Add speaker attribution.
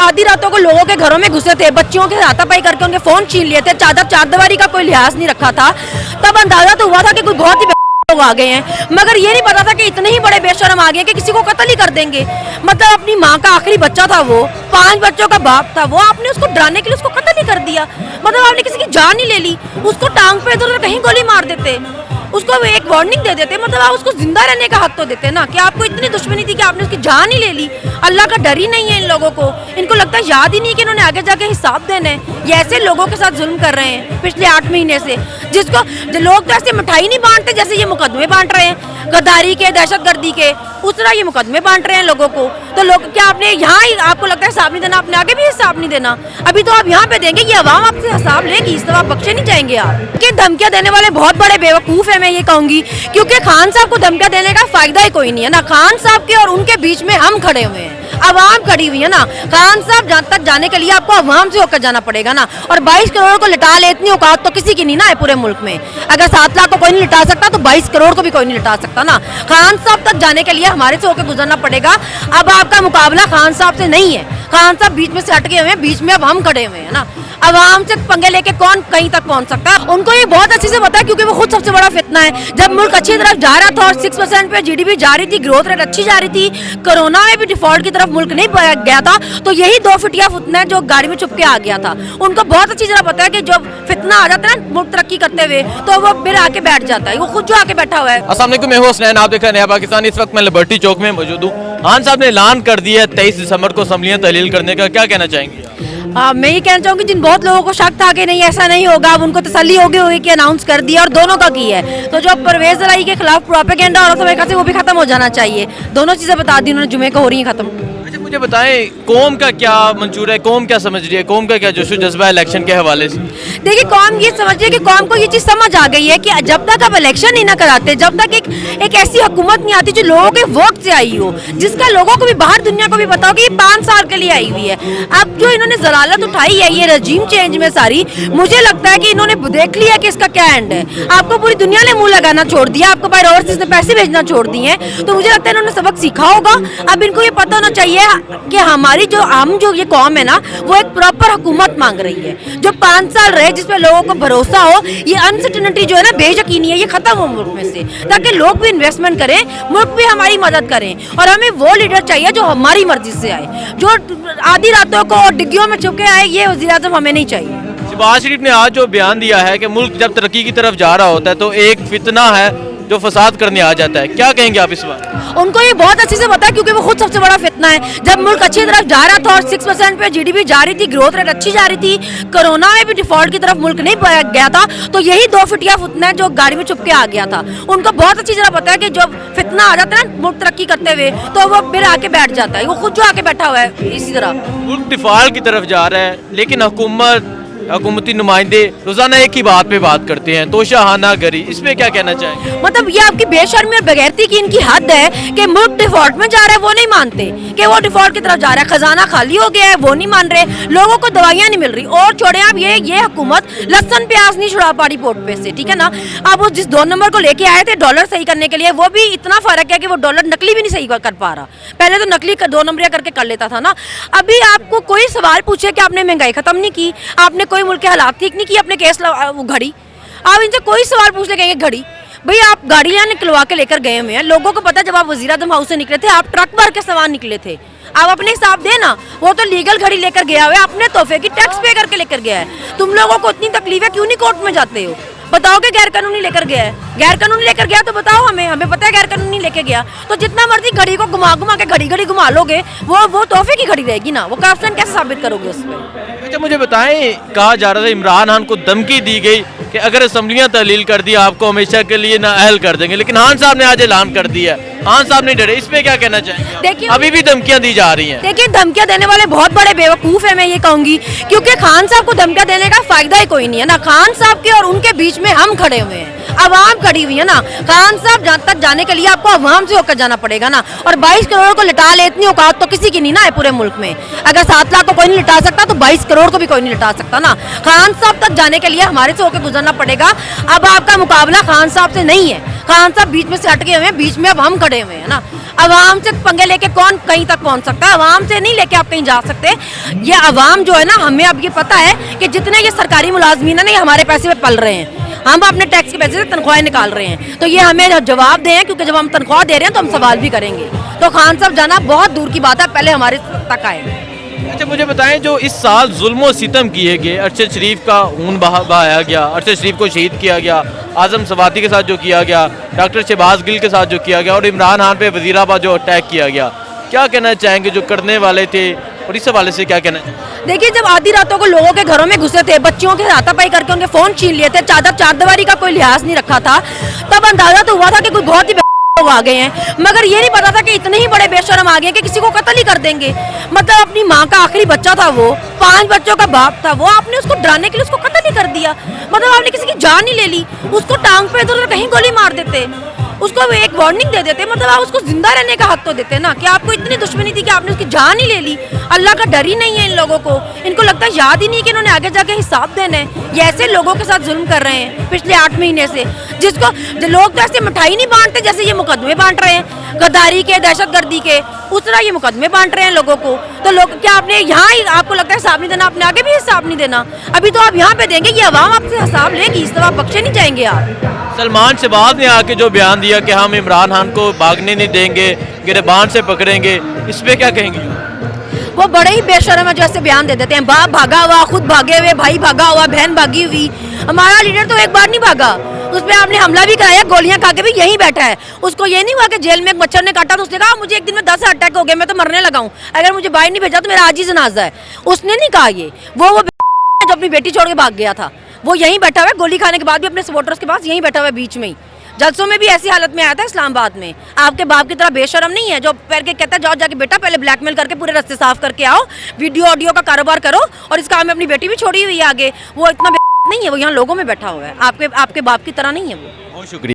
Speaker 1: आधी रातों को लोगों के घरों में घुसे थे, बच्चियों के हाथापाई करके उनके फोन छीन लिए थे, चारदीवारी का कोई लिहाज नहीं रखा था, तब अंदाजा तो हुआ था कि कोई बहुत ही लोग आ गए हैं। मगर ये नहीं पता था कि इतने ही बड़े बेशरम आ गए कि किसी को कत्ल ही कर देंगे। मतलब अपनी माँ का आखिरी बच्चा था, वो 5 बच्चों का बाप था, वो आपने उसको डराने के लिए उसको कत्ल ही कर दिया। मतलब आपने किसी की जान ही ले ली, उसको टांग पे इधर कहीं गोली मार देते, उसको एक वार्निंग दे देते, मतलब आप उसको जिंदा रहने का हक तो देते ना, कि आपको इतनी दुश्मनी थी कि आपने उसकी जान ही ले ली। अल्लाह का डर ही नहीं है इन लोगों को, इनको लगता है याद ही नहीं कि इन्होंने आगे जाके हिसाब देना है। ये ऐसे लोगों के साथ जुल्म कर रहे हैं पिछले 8 महीने से, जिसको जो लोग तो ऐसे मिठाई नहीं बांटते जैसे ये मुकदमे बांट रहे हैं गद्दारी के, दहशतगर्दी के, उस तरह ये मुकदमे बांट रहे हैं लोगों को। तो लोग क्या आपने यहाँ ही आपको लगता है हिसाब नहीं देना, आपने आगे भी हिसाब नहीं देना? अभी तो आप यहाँ पे देंगे, ये अवाम आपसे हिसाब लेगी, इस तरह आप बख्शे नहीं जाएंगे आप। कि धमकियाँ देने वाले बहुत बड़े बेवकूफ़ है, मैं ये कहूँगी, क्योंकि खान साहब को धमकियाँ देने का फायदा ही कोई नहीं है ना। खान साहब के और उनके बीच में हम खड़े हुए हैं, अवाम खड़ी हुई है ना। खान साहब जहाँ तक जाने के लिए आपको अवाम से होकर जाना पड़ेगा ना। और 22 करोड़ को लिटा ले, इतनी औकात तो किसी की नहीं ना है पूरे मुल्क में। अगर 7 लाख को कोई नहीं लिटा सकता तो 22 करोड़ को भी कोई नहीं लिटा सकता ना। खान साहब तक जाने के लिए हमारे से होकर गुजरना पड़ेगा। अब आपका मुकाबला खान साहब से नहीं है, खान साहब बीच में से हट गए हुए हैं, बीच में अब हम खड़े हुए हैं ना। अवाम से पंगे लेके कौन कहीं तक पहुंच सकता है? उनको ये बहुत अच्छे से पता है, क्योंकि वो खुद सबसे बड़ा फितना है। जब मुल्क अच्छी तरफ जा रहा था और 6% पे जीडीपी जा रही थी, ग्रोथ रेट अच्छी जा रही थी, कोरोना में भी डिफॉल्ट की तरफ मुल्क नहीं गया था, तो यही 2 फिटिया फितना है जो गाड़ी में छुप के आ गया था। उनको बहुत अच्छी तरह पता है कि जब फितना आ जाता है ना मुल्क तरक्की करते हुए, तो वो फिर आके बैठ जाता है। वो खुद जो आके बैठा हुआ है।
Speaker 2: अस्सलाम वालेकुम, मैं हूं हसनैन, आप देख रहे हैं नया पाकिस्तान। इस वक्त मैं लिबर्टी चौक में मौजूद हूँ। खान साहब ने ऐलान कर दिया है 23 दिसंबर को असम्बलियाँ तहलील करने का, क्या कहना चाहेंगे?
Speaker 1: मैं ये कहना चाहूँगी, जिन बहुत लोगों को शक था कि नहीं ऐसा नहीं होगा, अब उनको तसल्ली हो गई होगी कि अनाउंस कर दिया, और दोनों का की है। तो जो परवेज इलाही के खिलाफ प्रोपेगेंडा और समय वो भी खत्म हो जाना चाहिए। दोनों चीज़ें बता दी उन्होंने, जुमे को हो रही हैं खत्म।
Speaker 2: अच्छा मुझे बताएं, कौम का क्या मंशूर है, कौम क्या समझ रही है, कौम का क्या जोशो जज्बा है इलेक्शन के हवाले से?
Speaker 1: देखिए, कौम ये समझ रही है कि कौम को ये चीज़ समझ आ गई है कि जब तक आप इलेक्शन नहीं ना कराते, जब तक एक ऐसी हुकूमत नहीं आती जो लोगों के वोट से आई हो, जिसका लोगों को भी, बाहर दुनिया को भी पता हो कि ये 5 साल के लिए आई हुई है। अब जो इन्होंने जलालत उठाई है ये रजीम चेंज में सारी, मुझे लगता है कि इन्होंने देख लिया कि इसका क्या एंड है। आपको पूरी दुनिया ने मुंह लगाना छोड़ दिया, आपको बाहर ओवरसीज ने पैसे भेजना छोड़ दिए हैं, तो मुझे लगता है इन्होंने सबक सीखा होगा। अब इनको ये पता होना चाहिए कि हमारी जो ये कौम है ना, वो एक प्रॉपर हुकूमत मांग रही है, जो 5 साल रहे, जिसपे लोगों को भरोसा हो। ये अनसर्टेनिटी जो है ना, बेयकीनी है, ये खत्म हो मुल्क में से, ताकि लोग भी इन्वेस्टमेंट करें, मुल्क भी हमारी मदद करें। और हमें वो लीडर चाहिए जो हमारी मर्जी से आए, जो आधी रातों को डिग्गियों में छुप के आए। ये वज़ीर आज़म हमें नहीं चाहिए।
Speaker 2: शहबाज शरीफ ने आज जो बयान दिया है कि मुल्क जब तरक्की की तरफ जा रहा होता है तो एक फितना है जो फसाद करने आ जाता है, क्या कहेंगे आप इस बार?
Speaker 1: उनको ये बहुत अच्छे से पता है, क्योंकि वो खुद सबसे बड़ा फितना है। जब मुल्क अच्छी तरफ जा रहा था और 6% पे जीडीपी जा रही थी, ग्रोथ रेट अच्छी जा रही थी, कोरोना में भी डिफॉल्ट की तरफ मुल्क नहीं गया था, तो यही 2 फिटिया फितना है जो गाड़ी में छुप के आ गया था। उनको बहुत अच्छी तरह पता है कि जब फितना आ जाता है ना मुल्क तरक्की करते हुए, तो वो फिर आके बैठ जाता है। वो खुद जो आके बैठा हुआ है। इसी तरह
Speaker 2: मुल्क डिफॉल्ट की तरफ जा रहा है, लेकिन हुकूमती नुमाइंदे रोजाना एक ही बात पे बात करते हैं, तोशाहाना गरी, इस पे क्या कहना चाहेंगे?
Speaker 1: मतलब ये आपकी बेशर्मी और बगैरती की इनकी हद है कि मुल्क डिफॉल्ट में जा रहा है, वो नहीं मानते कि वो डिफॉल्ट की तरफ जा रहा है। खजाना खाली हो गया है, वो नहीं मान रहे। लोगों को दवाइयाँ नहीं मिल रही। और छोड़े आप, ये हुकूमत लहसुन प्याज नहीं छुड़ा पा रही पोर्ट पे से, ठीक है ना। अब वो जिस 2 नंबर को लेके आए थे डॉलर सही करने के लिए, वो भी इतना फर्क है कि वो डॉलर नकली भी नहीं सही कर पा रहा। पहले तो नकली 2 नंबरिया करके कर लेता था ना। अभी आपको कोई सवाल पूछे कि आपने महंगाई खत्म नहीं की, आपने कोई मुल्क के हालात ठीक नहीं की, अपने केस घड़ी, आप इनसे कोई सवाल पूछ ले कहेंगे घड़ी। भाई आप गाड़ियाँ निकलवा के लेकर गए हुए हैं। लोगों को पता, जब आप वज़ीर आज़म हाउस से निकले थे, आप ट्रक भर के सामान निकले थे। आप अपने हिसाब देना, वो तो लीगल घड़ी लेकर गया हुआ है, अपने तोहफे की टैक्स पे करके लेकर गया है। तुम लोगों को इतनी तकलीफ है, क्यों नहीं कोर्ट में जाते हो? बताओ कि गैर कानूनी लेकर गया है। गैर कानूनी लेकर गया तो बताओ हमें पता है गैर कानूनी लेके गया। तो जितना मर्जी घड़ी को घुमा के घड़ी घुमा लोगे, वो तोहफे की घड़ी रहेगी ना। वो करप्शन कैसे साबित करोगे उसमें?
Speaker 2: अच्छा मुझे बताएं, कहा जा रहा था इमरान खान को धमकी दी गई कि अगर असम्बलियाँ तहलील कर दी आपको हमेशा के लिए नाअहल कर देंगे, लेकिन खान साहब ने आज ऐलान कर दिया। खान साहब नहीं डरे, इस पे क्या कहना चाहेंगे?
Speaker 1: देखिए,
Speaker 2: अभी भी धमकियाँ दी जा रही हैं।
Speaker 1: देखिए, धमकियाँ देने वाले बहुत बड़े बेवकूफ़ है, मैं ये कहूँगी, क्योंकि खान साहब को धमकियाँ देने का फायदा ही कोई नहीं है ना। खान साहब के और उनके बीच में हम खड़े हुए हैं, अवाम खड़ी हुई है ना। खान साहब जहाँ तक जाने के लिए आपको अवाम से होकर जाना पड़ेगा ना। और 22 करोड़ को लिटा ले, इतनी औकात तो किसी की नहीं ना है पूरे मुल्क में। अगर 7 लाख को कोई नहीं लिटा सकता तो 22 करोड़ को भी कोई नहीं लिटा सकता ना। खान साहब तक जाने के लिए हमारे से होकर गुजरना पड़ेगा। अब आपका मुकाबला खान साहब से नहीं है, खान साहब बीच में से हट गए हुए हैं, बीच में अब हम खड़े हुए हैं ना। आवाम से पंगे लेके कौन कहीं तक पहुंच सकता है? आवाम से नहीं लेके आप कहीं जा सकते। ये आवाम जो है ना, हमें अब ये पता है कि जितने ये सरकारी मुलाजमीन है ना, ये हमारे पैसे पे पल रहे हैं, हम अपने टैक्स के पैसे से तनख्वाहें निकाल रहे हैं, तो ये हमें जवाब दें, क्योंकि जब हम तनख्वाह दे रहे हैं तो हम सवाल भी करेंगे। तो खान साहब जाना बहुत दूर की बात है, पहले हमारे तक आए।
Speaker 2: अच्छा मुझे बताएं, जो इस साल जुल्म व सितम किए गए, अरशद शरीफ का खून बहाया गया, अरशद शरीफ को शहीद किया गया, आजम सवाती के साथ जो किया गया, डॉक्टर शहबाज गिल के साथ जो किया गया, और इमरान खान पे वजीराबाद जो अटैक किया गया, क्या कहना चाहेंगे जो करने वाले थे, और इस हवाले से क्या कहना चाहेंगे?
Speaker 1: देखिए, जब आधी रातों को लोगों के घरों में घुसे थे, बच्चियों के हाथापाई करके उनके फोन छीन लिए थे, चारदीवारी का कोई लिहाज नहीं रखा था, तब अंदाजा तो हुआ था कि कोई बहुत ही लोग आ गए हैं, मगर ये नहीं पता था कि इतने ही बड़े बेशरम आ गए कि किसी को कत्ल ही कर देंगे। मतलब अपनी माँ का आखिरी बच्चा था, वो 5 बच्चों का बाप था, वो आपने उसको डराने के लिए उसको कत्ल ही कर दिया। मतलब आपने किसी की जान ही ले ली, उसको टांग पे इधर कहीं गोली मार देते, उसको एक वार्निंग दे देते, मतलब आप उसको जिंदा रहने का हक तो देते ना, कि आपको इतनी दुश्मनी थी कि आपने उसकी जान ही ले ली। अल्लाह का डर ही नहीं है इन लोगों को, इनको लगता है याद ही नहीं कि इन्होंने आगे जाके हिसाब देना है। ये ऐसे लोगों के साथ जुल्म कर रहे हैं पिछले 8 महीने से, जिसको जो लोग तो ऐसे मिठाई नहीं बांटते जैसे ये मुकदमे बांट रहे हैं, गद्दारी के, दहशतगर्दी के, उस तरह ये मुकदमे बांट रहे हैं लोगों को। तो लोग क्या आपने यहाँ ही आपको लगता है हिसाब नहीं देना, आपने आगे भी हिसाब नहीं देना? अभी तो आप यहाँ पे देंगे, ये आवाम आपसे हिसाब लेगी, इस तरह आप बख्शे नहीं जाएंगे आप।
Speaker 2: सलमान शहबाज ने आके जो बयान दिया कि हम इमरान खान को भागने नहीं देंगे, गिरबान से पकड़ेंगे, इस पे क्या कहेंगे?
Speaker 1: वो बड़े ही बेशरम है जो ऐसे बयान दे देते हैं, बाप भागा हुआ, खुद भागे हुए, भाई भागा हुआ, बहन भागी हुई। हमारा लीडर तो एक बार नहीं भागा, उस पर आपने हमला भी कराया, गोलियां खा के भी यहीं बैठा है। उसको ये नहीं हुआ कि जेल में एक मच्छर ने काटा तो उसने कहा मुझे एक दिन में 10 अटैक हो गए, मैं तो मरने लगा हूँ, अगर मुझे बाहर नहीं भेजा तो मेरा आज ही जनाजा है। उसने नहीं कहा ये, वो जो अपनी बेटी छोड़ के भाग गया था, वो यहीं बैठा हुआ है, गोली खाने के बाद भी अपने सपोर्टर्स के पास यहीं बैठा हुआ है बीच में ही। जलसों में भी ऐसी हालत में आया था इस्लामाबाद में। आपके बाप की तरह बेशरम नहीं है जो पैर के कहता है जाओ जाके बेटा पहले ब्लैकमेल करके पूरे रास्ते साफ करके आओ, वीडियो ऑडियो का कारोबार करो, और इस काम में अपनी बेटी भी छोड़ी हुई है आगे। वो इतना नहीं है, वो यहाँ लोगों में बैठा हुआ है, आपके बाप की तरह नहीं है वो।
Speaker 2: बहुत शुक्रिया।